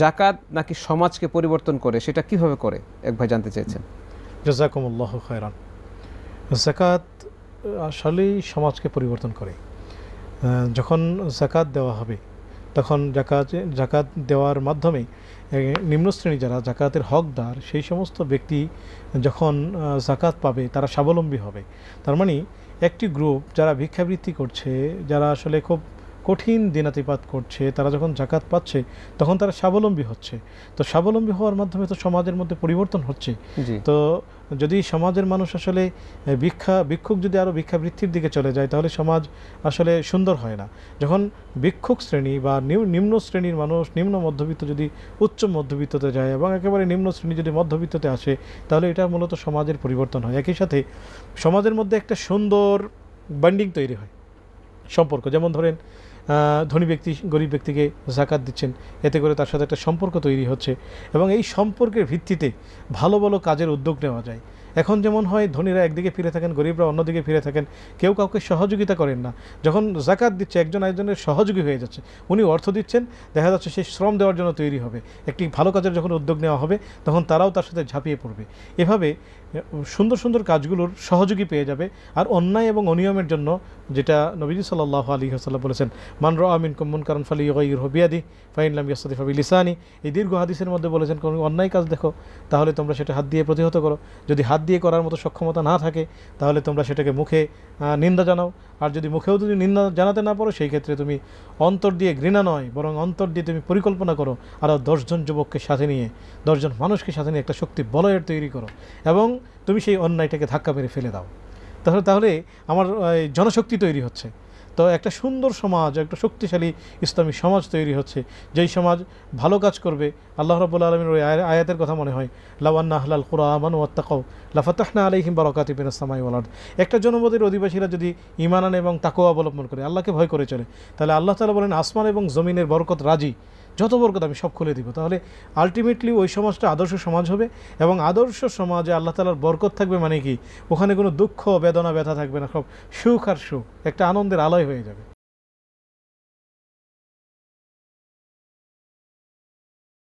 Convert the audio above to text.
জাকাত নাকি সমাজকে পরিবর্তন করে, সেটা কিভাবে করে এক ভাই জানতে চেয়েছেন। জাযাকুমুল্লাহু খায়রান। যাকাত আসলেই সমাজকে পরিবর্তন করে। যখন যাকাত দেওয়া হবে তখন যাকাত দেওয়ার মাধ্যমে নিম্নশ্রেণী যারা যাকাতের হকদার সেই সমস্ত ব্যক্তি যখন যাকাত পাবে তারা স্বাবলম্বী হবে। তার মানে একটি গ্রুপ যারা ভিক্ষাবৃত্তি করছে, যারা আসলে খুব কঠিন দিনাতিপাত করছে, তারা যখন যাকাত পাচ্ছে তখন তারা স্বাবলম্বী হচ্ছে। তো স্বাবলম্বী হওয়ার মাধ্যমে তো সমাজের মধ্যে পরিবর্তন হচ্ছে। জি। তো যদি সমাজের মানুষ আসলে ভিক্ষুক যদি আরও ভিক্ষাবৃত্তির দিকে চলে যায় তাহলে সমাজ আসলে সুন্দর হয় না। যখন ভিক্ষুক শ্রেণী বা নিম্ন শ্রেণীর মানুষ নিম্ন মধ্যবিত্ত যদি উচ্চ মধ্যবিত্ততে যায় এবং একেবারে নিম্ন শ্রেণী যদি মধ্যবিত্ততে আসে তাহলে এটা মূলত সমাজের পরিবর্তন হয়। একই সাথে সমাজের মধ্যে একটা সুন্দর বন্ডিং তৈরি হয়, সম্পর্ক। যেমন ধরেন ধনী ব্যক্তি গরিব ব্যক্তিকে যাকাত দিচ্ছেন, এতে করে তার সাথে একটা সম্পর্ক তৈরি হচ্ছে এবং এই সম্পর্কের ভিত্তিতে ভালো ভালো কাজের উদ্যোগ নেওয়া যায়। এখন যেমন হয় ধনীরা একদিকে ফিরে থাকেন, গরিবরা অন্যদিকে ফিরে থাকেন, কেউ কাউকে সহযোগিতা করেন না। যখন যাকাত দিচ্ছে একজন আরেকজনের সহযোগী হয়ে যাচ্ছে, উনি অর্থ দিচ্ছেন, দেখা যাচ্ছে সে শ্রম দেওয়ার জন্য তৈরি হবে। একটি ভালো কাজের যখন উদ্যোগ নেওয়া হবে তখন তারাও তার সাথে ঝাঁপিয়ে পড়বে। এভাবে সুন্দর সুন্দর কাজগুলোর সহযোগী পেয়ে যাবে। আর অন্যায় এবং অনিয়মের জন্য যেটা নবীজি সাল্লাল্লাহু আলাইহি ওয়াসাল্লাম বলেছেন, মান রাআ মিনকুম মুনকারান ফালিয়ুগাইয়িরহু বিয়াদিহি ফাইন লাম ইয়াস্তাতি ফাবিলিসানি, এই দীর্ঘ হাদিসের মধ্যে বলেছেন কোন অন্যায় কাজ দেখো তাহলে তোমরা সেটা হাত দিয়ে প্রতিহত করো। যদি হাত দিয়ে করার মতো সক্ষমতা না থাকে তাহলে তোমরা সেটাকে মুখে নিন্দা জানাও। আর যদি মুখেও যদি নিন্দা জানাতে না পারো সেই ক্ষেত্রে তুমি অন্তর দিয়ে ঘৃণা নয় বরং অন্তর দিয়ে তুমি পরিকল্পনা করো, আরও 10জন যুবককে সাথে নিয়ে 10জন মানুষকে সাথে নিয়ে একটা শক্তি বলয়ের তৈরি করো এবং তুমি সেই অন্যায়টাকে ধাক্কা মেরে ফেলে দাও। তাহলে আমার জনশক্তি তৈরি হচ্ছে। তো একটা সুন্দর সমাজ, একটা শক্তিশালী ইসলামী সমাজ তৈরি হচ্ছে, যেই সমাজ ভালো কাজ করবে। আল্লাহ রাব্বুল আলামিনের ওই আয়াতের কথা মনে হয়, লাউ আন্না আহলাল কুরা আমানু ওয়াত্তাকাউ লাফাতাহনা আলাইহিম বারাকাতিম মিনাস সামাই ওয়াল আরদ। একটা জনপদের অধিবাসীরা যদি ঈমান আনে এবং তাকওয়া অবলম্বন করে, আল্লাহকে ভয় করে চলে, তাহলে আল্লাহ তাআলা বলেন আসমান এবং জমিনের বরকত রাজি, যত বরকত আমি সব খুলে দিব। তাহলে আলটিমেটলি ওই সমাজটা আদর্শ সমাজ হবে এবং আদর্শ সমাজে আল্লাহ তাআলার বরকত থাকবে। মানে কি, ওখানে কোনো দুঃখ বেদনা ব্যথা থাকবে না, সব সুখ আর সুখ, একটা আনন্দের আলয় হয়ে যাবে।